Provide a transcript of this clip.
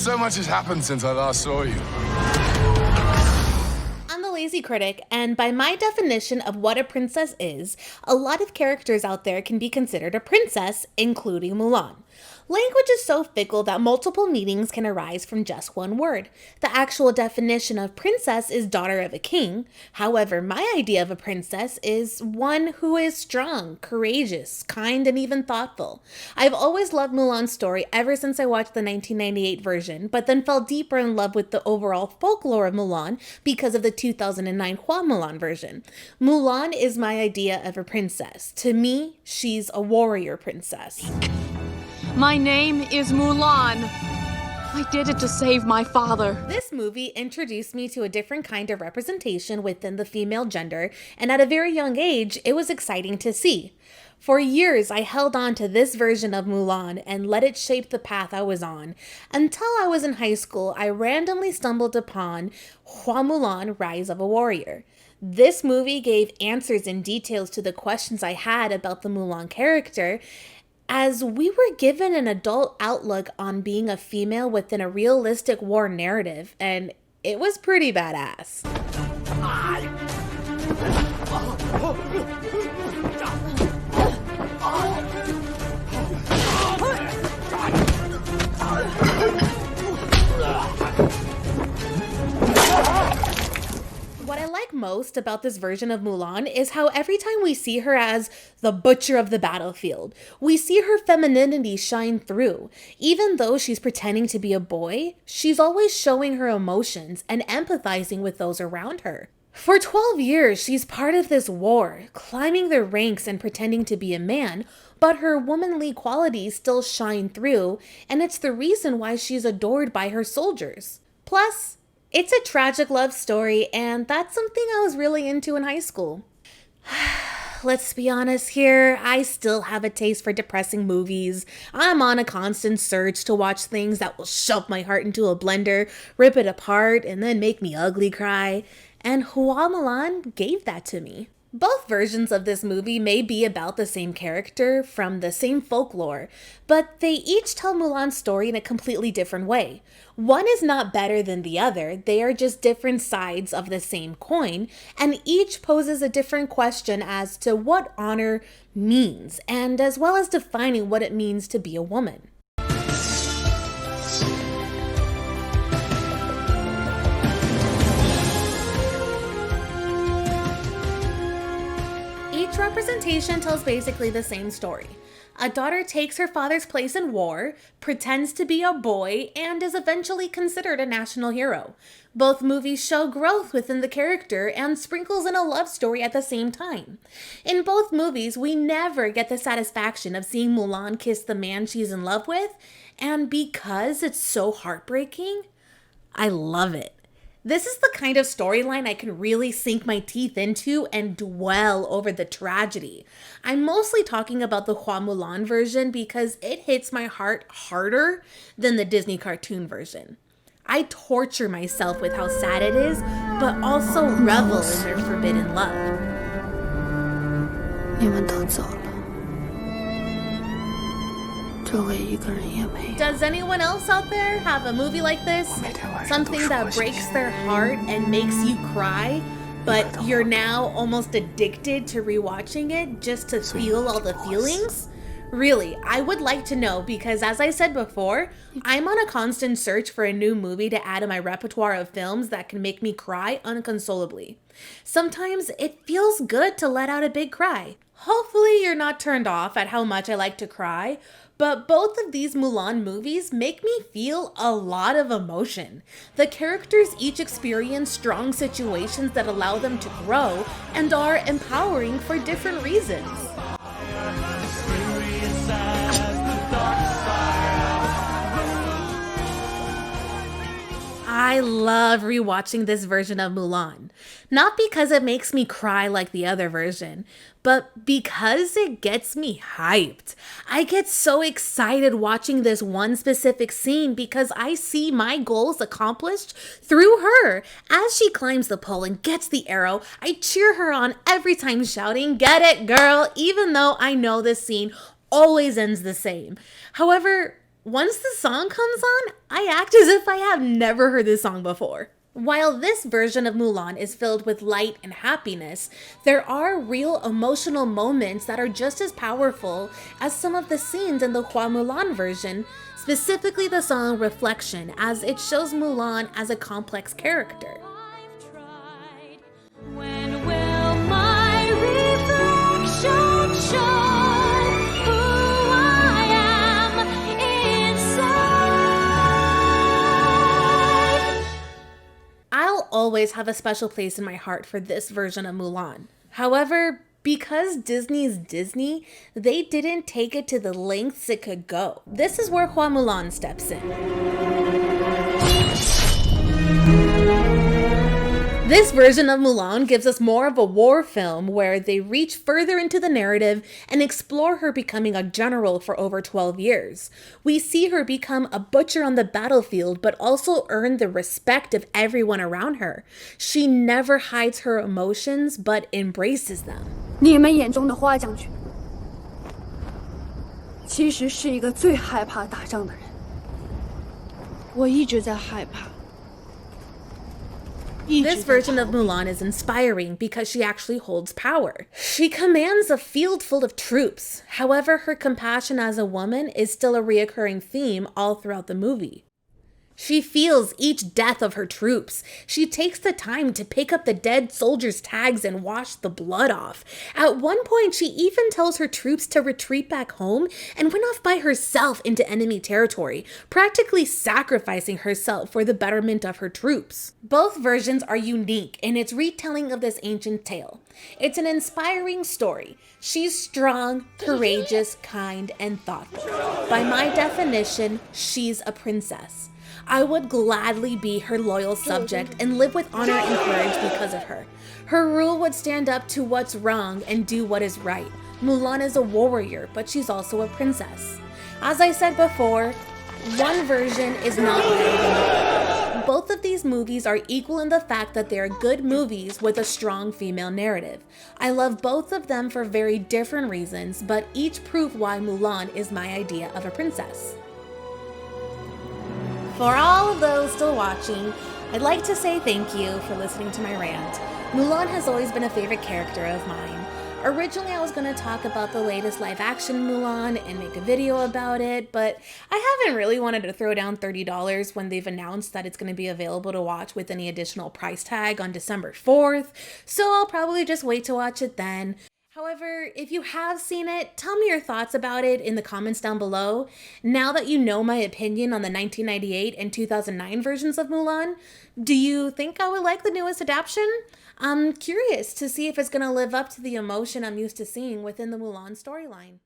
So much has happened since I last saw you. I'm the Lazy Critic, and by my definition of what a princess is, a lot of characters out there can be considered a princess, including Mulan. Language is so fickle that multiple meanings can arise from just one word. The actual definition of princess is daughter of a king. However, my idea of a princess is one who is strong, courageous, kind, and even thoughtful. I've always loved Mulan's story ever since I watched the 1998 version, but then fell deeper in love with the overall folklore of Mulan because of the 2009 Hua Mulan version. Mulan is my idea of a princess. To me, she's a warrior princess. My name is Mulan. I did it to save my father. This movie introduced me to a different kind of representation within the female gender, and at a very young age, it was exciting to see. For years, I held on to this version of Mulan and let it shape the path I was on. Until I was in high school, I randomly stumbled upon Hua Mulan, Rise of a Warrior. This movie gave answers and details to the questions I had about the Mulan character, as we were given an adult outlook on being a female within a realistic war narrative, and it was pretty badass. What I like most about this version of Mulan is how every time we see her as the butcher of the battlefield, we see her femininity shine through. Even though she's pretending to be a boy, she's always showing her emotions and empathizing with those around her. For 12 years, she's part of this war, climbing the ranks and pretending to be a man, but her womanly qualities still shine through, and it's the reason why she's adored by her soldiers. Plus, it's a tragic love story, and that's something I was really into in high school. Let's be honest here, I still have a taste for depressing movies. I'm on a constant search to watch things that will shove my heart into a blender, rip it apart, and then make me ugly cry. And Hua Mulan gave that to me. Both versions of this movie may be about the same character from the same folklore, but they each tell Mulan's story in a completely different way. One is not better than the other, they are just different sides of the same coin, and each poses a different question as to what honor means, and as well as defining what it means to be a woman. Each representation tells basically the same story. A daughter takes her father's place in war, pretends to be a boy, and is eventually considered a national hero. Both movies show growth within the character and sprinkles in a love story at the same time. In both movies, we never get the satisfaction of seeing Mulan kiss the man she's in love with, and because it's so heartbreaking, I love it. This is the kind of storyline I can really sink my teeth into and dwell over the tragedy. I'm mostly talking about the Hua Mulan version because it hits my heart harder than the Disney cartoon version. I torture myself with how sad it is, but also revel in their forbidden love. 你们都走了，周围一个人也没有。 Does anyone else out there have a movie like this? Something that breaks their heart and makes you cry, but you're now almost addicted to rewatching it just to feel all the feelings? Really, I would like to know because as I said before, I'm on a constant search for a new movie to add to my repertoire of films that can make me cry unconsolably. Sometimes it feels good to let out a big cry. Hopefully you're not turned off at how much I like to cry, but both of these Mulan movies make me feel a lot of emotion. The characters each experience strong situations that allow them to grow and are empowering for different reasons. I love rewatching this version of Mulan. Not because it makes me cry like the other version, but because it gets me hyped. I get so excited watching this one specific scene because I see my goals accomplished through her. As she climbs the pole and gets the arrow, I cheer her on every time shouting, "Get it, girl!" even though I know this scene always ends the same. However, Once the song comes on, I act as if I have never heard this song before. While this version of Mulan is filled with light and happiness, there are real emotional moments that are just as powerful as some of the scenes in the Hua Mulan version, specifically the song Reflection, as it shows Mulan as a complex character. When will my reflection show who I am inside? I'll always have a special place in my heart for this version of Mulan. However, because Disney's Disney, they didn't take it to the lengths it could go. This is where Hua Mulan steps in. This version of Mulan gives us more of a war film where they reach further into the narrative and explore her becoming a general for over 12 years. We see her become a butcher on the battlefield, but also earn the respect of everyone around her. She never hides her emotions, but embraces them. 你们眼中的花将军，其实是一个最害怕打仗的人。我一直在害怕。 This version of Mulan is inspiring because she actually holds power. She commands a field full of troops. However, her compassion as a woman is still a reoccurring theme all throughout the movie. She feels each death of her troops. She takes the time to pick up the dead soldiers' tags and wash the blood off. At one point, she even tells her troops to retreat back home and went off by herself into enemy territory, practically sacrificing herself for the betterment of her troops. Both versions are unique in its retelling of this ancient tale. It's an inspiring story. She's strong, courageous, kind, and thoughtful. By my definition, she's a princess. I would gladly be her loyal subject and live with honor and courage because of her. Her rule would stand up to what's wrong and do what is right. Mulan is a warrior, but she's also a princess. As I said before, one version is not better than the other. Both of these movies are equal in the fact that they are good movies with a strong female narrative. I love both of them for very different reasons, but each prove why Mulan is my idea of a princess. For all of those still watching, I'd like to say thank you for listening to my rant. Mulan has always been a favorite character of mine. Originally, I was going to talk about the latest live-action Mulan and make a video about it, but I haven't really wanted to throw down $30 when they've announced that it's going to be available to watch with any additional price tag on December 4th, so I'll probably just wait to watch it then. However, if you have seen it, tell me your thoughts about it in the comments down below. Now that you know my opinion on the 1998 and 2009 versions of Mulan, do you think I would like the newest adaptation? I'm curious to see if it's going to live up to the emotion I'm used to seeing within the Mulan storyline.